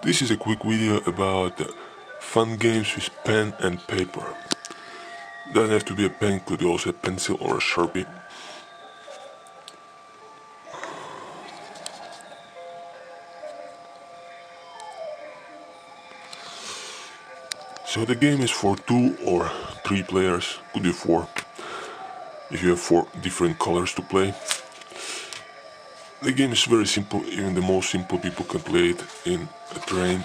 This is a quick video about fun games with pen and paper. Doesn't have to be a pen, could be also a pencil or a Sharpie. So the game is for 2 or 3 players, could be 4, if you have 4 different colors to play. The game is very simple, even the most simple people can play it in a train,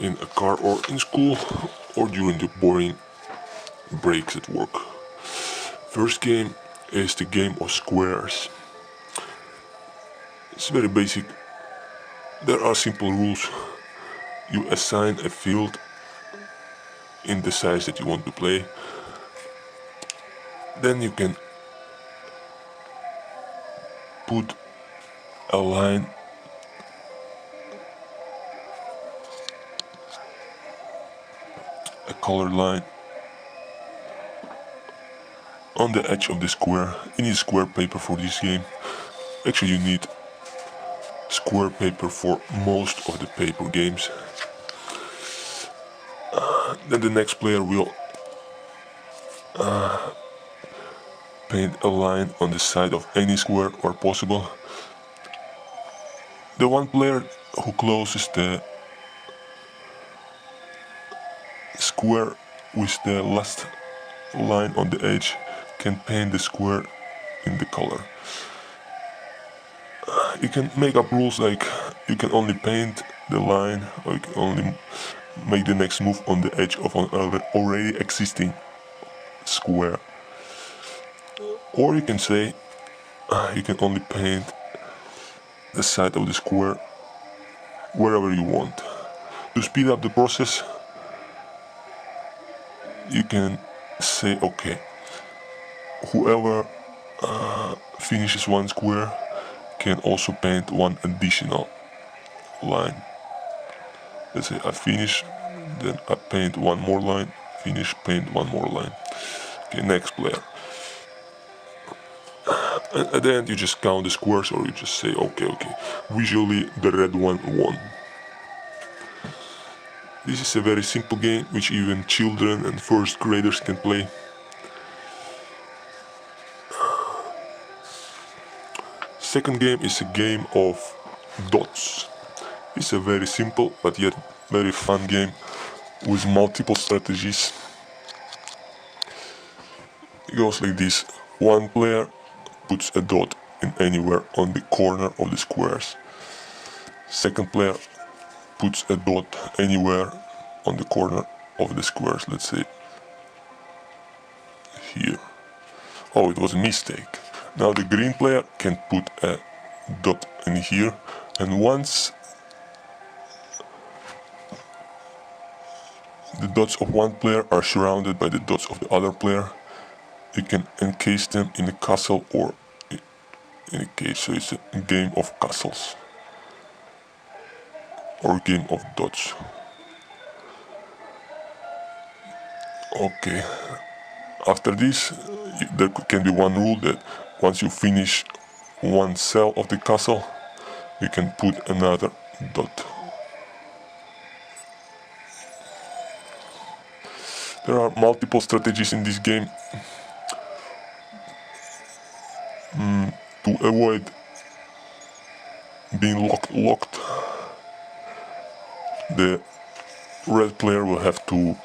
in a car or in school, or during the boring breaks at work. First game is the game of squares. It's very basic. There are simple rules. You assign a field in the size that you want to play. Then you can put a line a colored line on the edge of the square. You need square paper for this game. Actually, you need square paper for most of the paper games. Then the next player will paint a line on the side of any square where possible. The one player who closes the square with the last line on the edge can paint the square in the color. You can make up rules like you can only paint the line, or you can only make the next move on the edge of an already existing square. Or you can say you can only paint the side of the square wherever you want. To speed up the process, you can say, okay, whoever finishes one square can also paint one additional line. Let's say I finish, then I paint one more line, finish, paint one more line. Okay, next player. And at the end you just count the squares, or you just say, okay, visually the red one won. This is a very simple game which even children and first graders can play. Second game is a game of dots. It's a very simple but yet very fun game with multiple strategies. It goes like this. One player puts a dot in anywhere on the corner of the squares. Second player puts a dot anywhere on the corner of the squares, let's say here. Oh, it was a mistake. Now the green player can put a dot in here, and once the dots of one player are surrounded by the dots of the other player, you can encase them in a castle or in a cage. So it's a game of castles or a game of dots. Okay, after this there can be one rule that once you finish one cell of the castle, you can put another dot. There are multiple strategies in this game. To avoid being locked, the red player will have to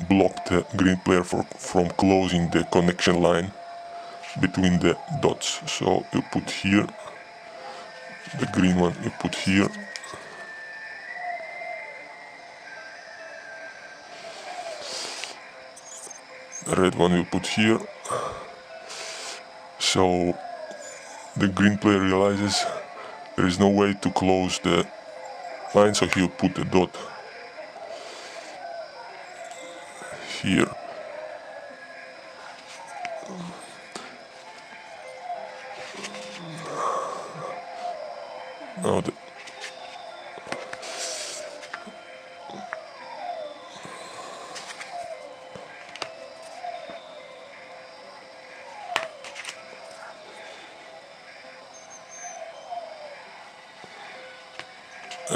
block the green player from closing the connection line between the dots. So you put here, the green one you put here, the red one you put here. So the green player realizes there is no way to close the line, so he'll put the dot here. Now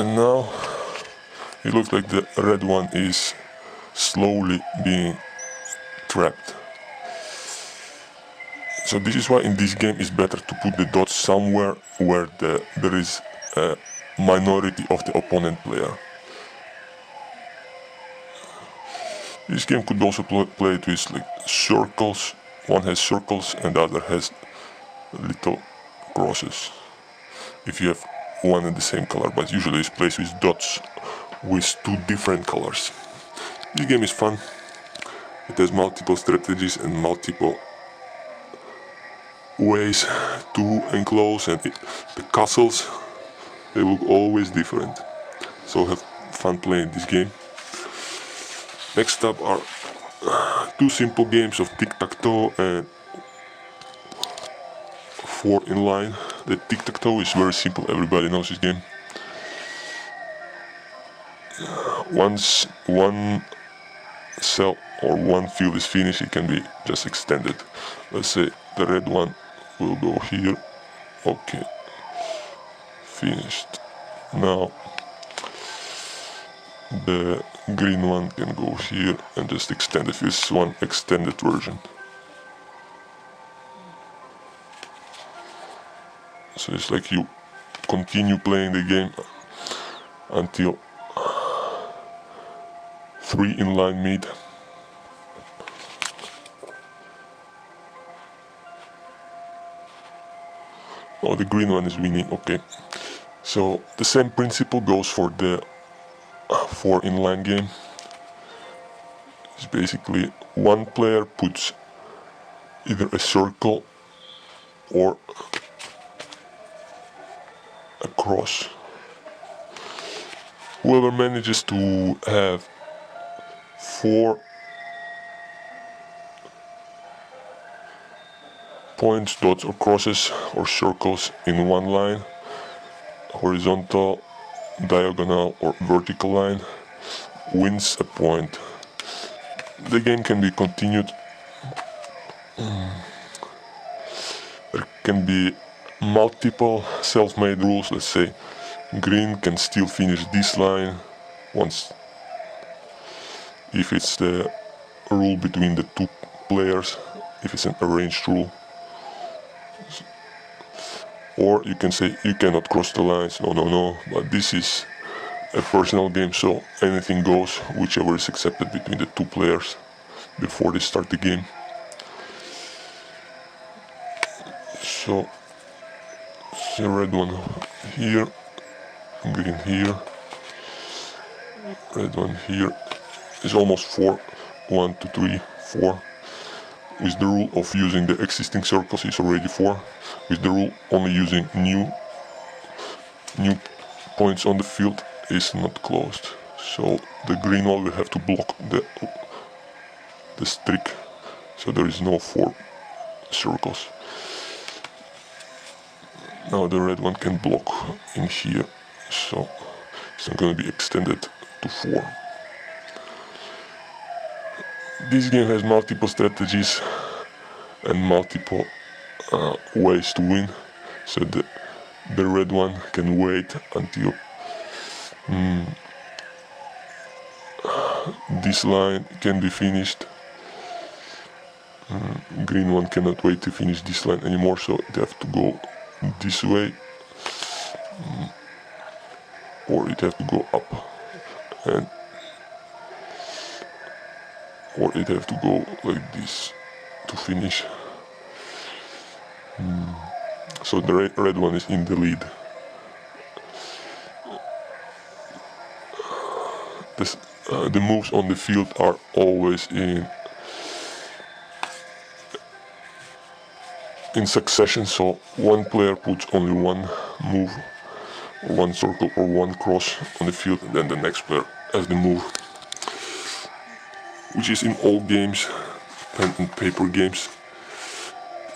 And now it looks like the red one is slowly being trapped. So this is why in this game it's better to put the dots somewhere where there is a minority of the opponent player. This game could also play with like circles. One has circles and the other has little crosses. If you have one and the same color, but usually it's played with dots with two different colors. This game is fun. It has multiple strategies and multiple ways to enclose, and the castles, they look always different. So have fun playing this game. Next up are two simple games of tic-tac-toe and 4 in line. The tic-tac-toe is very simple, everybody knows this game. Once one cell or one field is finished, it can be just extended. Let's say the red one will go here. Okay, finished. Now the green one can go here and just extend it. This is one extended version. So it's like you continue playing the game until 3 in line meet. Oh, the green one is winning, okay. So the same principle goes for the 4 in line game. It's basically one player puts either a circle or a cross. Whoever manages to have 4 points, dots or crosses or circles in one line, horizontal, diagonal or vertical line, wins a point. The game can be continued. There can be multiple self-made rules. Let's say green can still finish this line once if it's the rule between the two players, if it's an arranged rule. Or you can say you cannot cross the lines, no, but this is a personal game, so anything goes, whichever is accepted between the two players before they start the game. So, the red one here, green here, red one here. It's almost 4, 1, 2, 3, 4. With the rule of using the existing circles is already 4. With the rule only using new points on the field is not closed. So the green one will have to block the streak. So there is no 4 circles. Now the red one can block in here. So it's not going to be extended to 4. This game has multiple strategies and multiple ways to win. So the red one can wait until this line can be finished. Green one cannot wait to finish this line anymore, so they have to go this way, or it have to go up, or it have to go like this to finish. So the red one is in the lead. The moves on the field are always in succession, so one player puts only one move, or one circle or one cross on the field, and then the next player has the move, which is in all games, pen and paper games,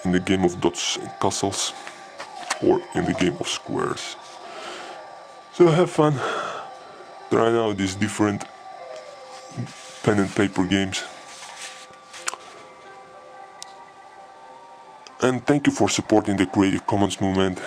in the game of dots and castles, or in the game of squares. So have fun, try out these different pen and paper games. And thank you for supporting the Creative Commons movement.